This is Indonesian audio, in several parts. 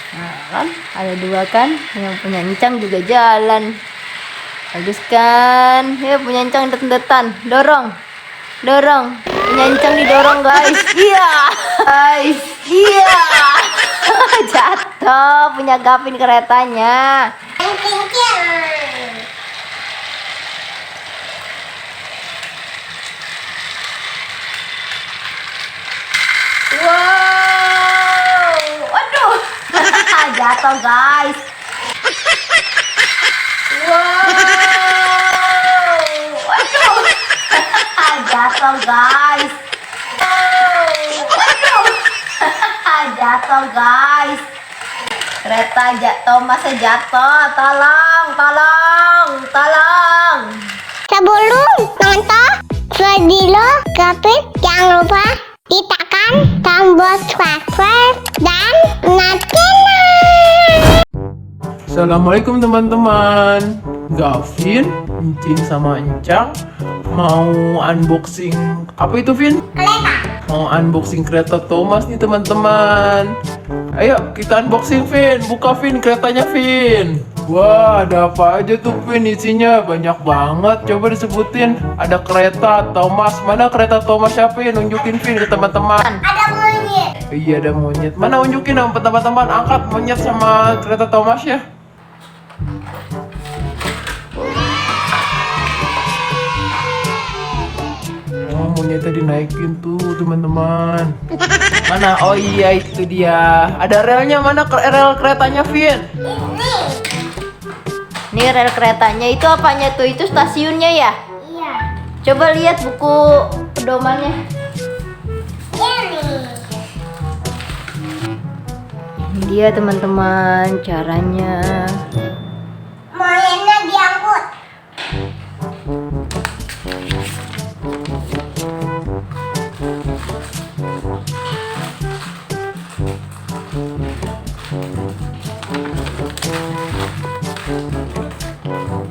Nah, kan ada dua kan, yang punya encang juga jalan. Bagus kan? Ya punya encang det-detan, dorong. Dorong. Punya encang didorong, guys. Iya. Guys. Iya. Jatuh punya Gavin keretanya. Wow. Aduh. Jatuh, guys. Wow. Aduh. Jatuh, guys. Aduh. Jatuh, guys. Kereta Thomasnya jatuh. Tolong, tolong, tolong. Sebelum nonton video Gavin, jangan lupa tekan tombol subscribe dan nyalakan. Assalamualaikum teman-teman. Gavin, Encing sama Encang mau unboxing apa itu, Vin? Kereta. Mau unboxing kereta Thomas nih teman-teman. Ayo kita unboxing, Vin. Buka, Vin, keretanya, Vin. Wah, ada apa aja tuh, Vin? Isinya banyak banget. Coba disebutin. Ada kereta Thomas. Mana kereta Thomas ya, Vin? Nunjukin, Vin, ke teman-teman. Ada monyet. Iya, ada monyet. Mana unjukin dong teman-teman. Angkat monyet sama kereta Thomas ya. Oh, monyetnya dinaikin tuh teman-teman. Mana? Oh iya, itu dia. Ada relnya. Mana rel keretanya, Vin? Ini rel keretanya itu apanya tuh? Itu stasiunnya ya? Iya. Coba lihat buku pedomannya. Ini dia teman-teman caranya. Monyetnya diangkut.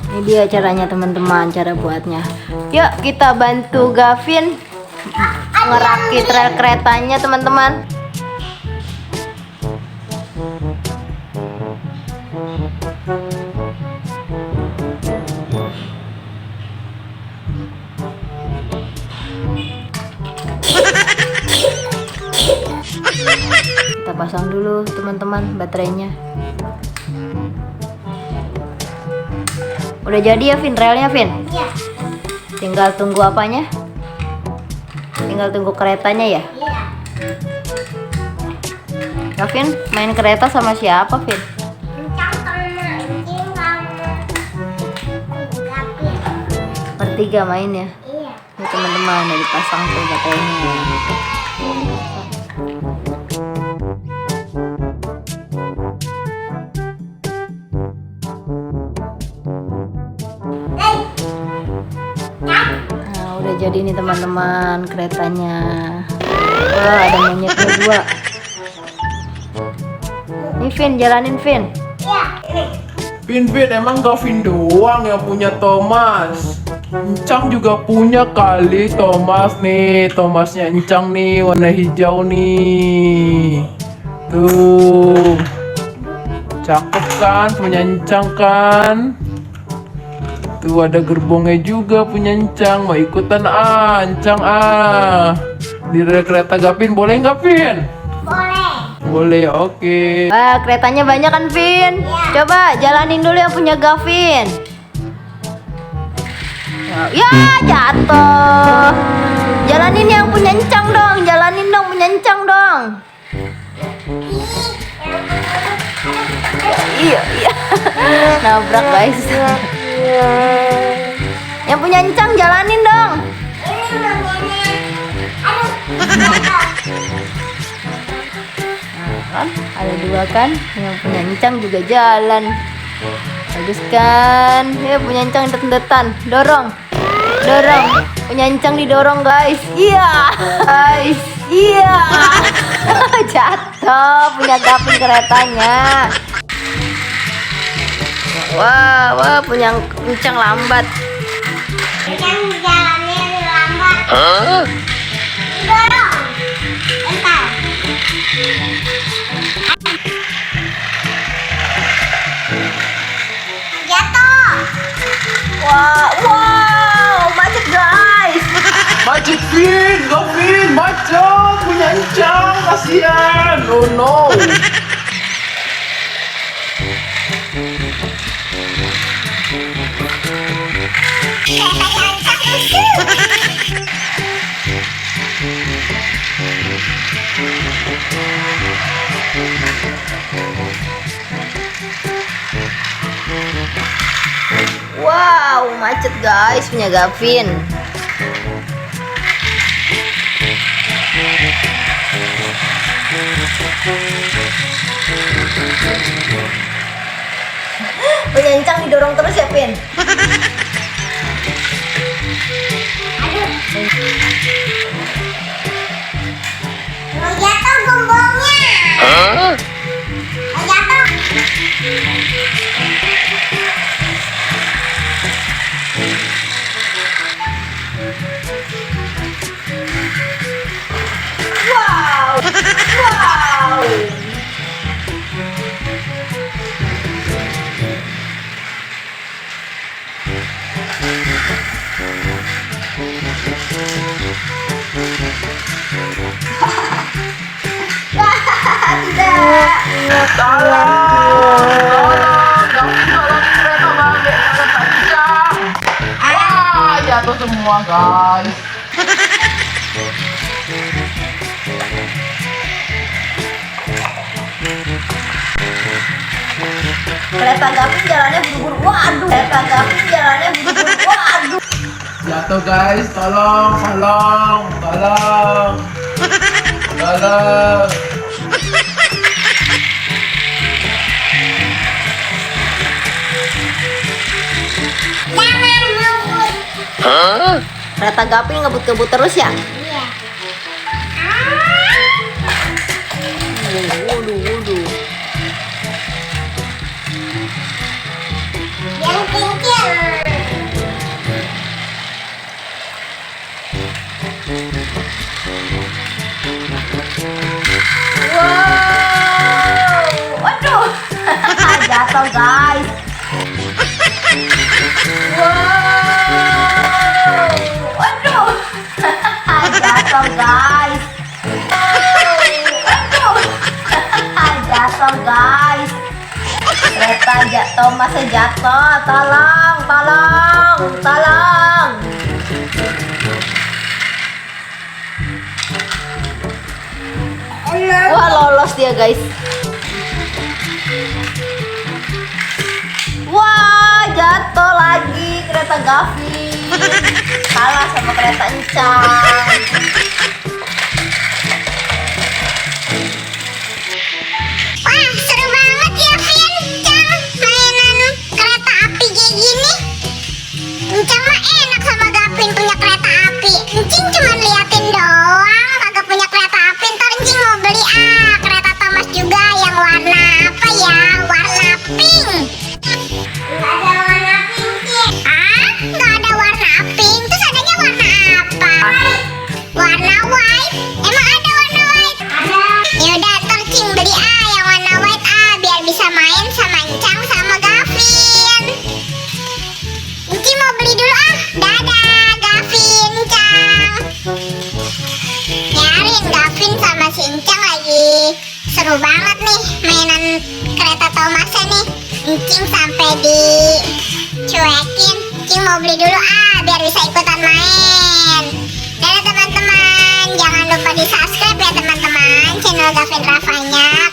Ini dia caranya teman-teman, cara buatnya. Yuk kita bantu Gavin ngerakit rel keretanya teman-teman. Kita pasang dulu teman-teman baterainya. Udah jadi ya, Vin, relnya, Vin? Iya. Tinggal tunggu apanya? Tinggal tunggu keretanya ya? Iya. Gavin, main kereta sama siapa, Vin? Encang sama Encing sama Gavin. Bertiga main ya? Iya. Ini teman-teman, udah dipasang tuh baterainya. Nah, udah jadi nih teman-teman keretanya. Wah, ada monyetnya dua. Nih, Vin, jalanin, Vin. Iya. Ini. Vin, emang Gavin doang yang punya Thomas? Encang juga punya kali Thomas nih. Thomasnya Encang nih, warna hijau nih. Tuh. Cakep kan, punya Encang kan? Tuh ada gerbongnya juga punya Encang. Mau ikutan Encang di rel kereta Gavin boleh nggak, Vin? Boleh. Boleh, oke. Wah, keretanya banyak kan, Vin? Coba jalanin dulu yang punya Gavin. Ya, jatuh. Jalanin yang punya Encang dong. Jalanin dong punya Encang dong. Iya, iya. Nabrak, guys. Yang punya Encang jalanin dong. Ini monyetnya. Aduh. Kan ada dua kan, yang punya encang juga jalan. Bagus kan? Ya punya encang det-detan, dorong. Dorong. Punya encang didorong, guys. Iya. Guys. Iya. Jatuh punya Gavin keretanya. Wah, wah punya encang lambat. Yang jalannya lambat. Dorong. Entar. Wow, macet guys. Macet Vin, Gavin, macet punya Encang, kasihan. Oh no. Wow, macet guys punya Gavin. Punya Encang didorong terus ya, Pin? Mau jatuh bumbungnya. Mau jatuh. Wow, wow. Tidak. Jatuh semua guys. Kereta Gavin jalannya buru-buru. Waduh. Kereta Gavin jalannya buru-buru. Waduh. Jatuh guys, tolong, tolong, tolong, tolong. Jangan ngebut. Kereta Gavin ngebut-ngebut terus ya? Iya. Waduh. Yang kincir. Wow. Waduh. Jatuh guys. Wow. Waduh. Jatuh guys. Waduh. Jatuh guys. Kereta Thomasnya jatuh. Tolong. Wah, lolos dia guys. Wah, jatuh lagi kereta Gavin. Kalah sama kereta Encang. Wah, seru banget ya, Vin. Cang, mainan kereta api kayak gini. Encang mah enak sama Gavin punya kereta api. Encing cuma liatin doang, kagak punya kereta api. Ntar Encing mau beli kereta Thomas juga yang warna apa ya? Warna pink. Nggak ada warna pink, Cing. Nggak ada warna pink. Terus adanya warna apa? Warna white. Emang ada warna white? Ada. Yaudah, ntar Cing beli yang warna white biar bisa main sama Encang sama Gavin. Encing mau beli dulu Dadah, Gavin, Encang. Nyariin Gavin sama si Encang lagi seru banget nih mainan kereta Thomasnya nih. Encing sampai dicuekin. Encing mau beli dulu biar bisa ikutan main. Dadah teman-teman, jangan lupa di subscribe ya teman-teman channel Gavin Rafanya.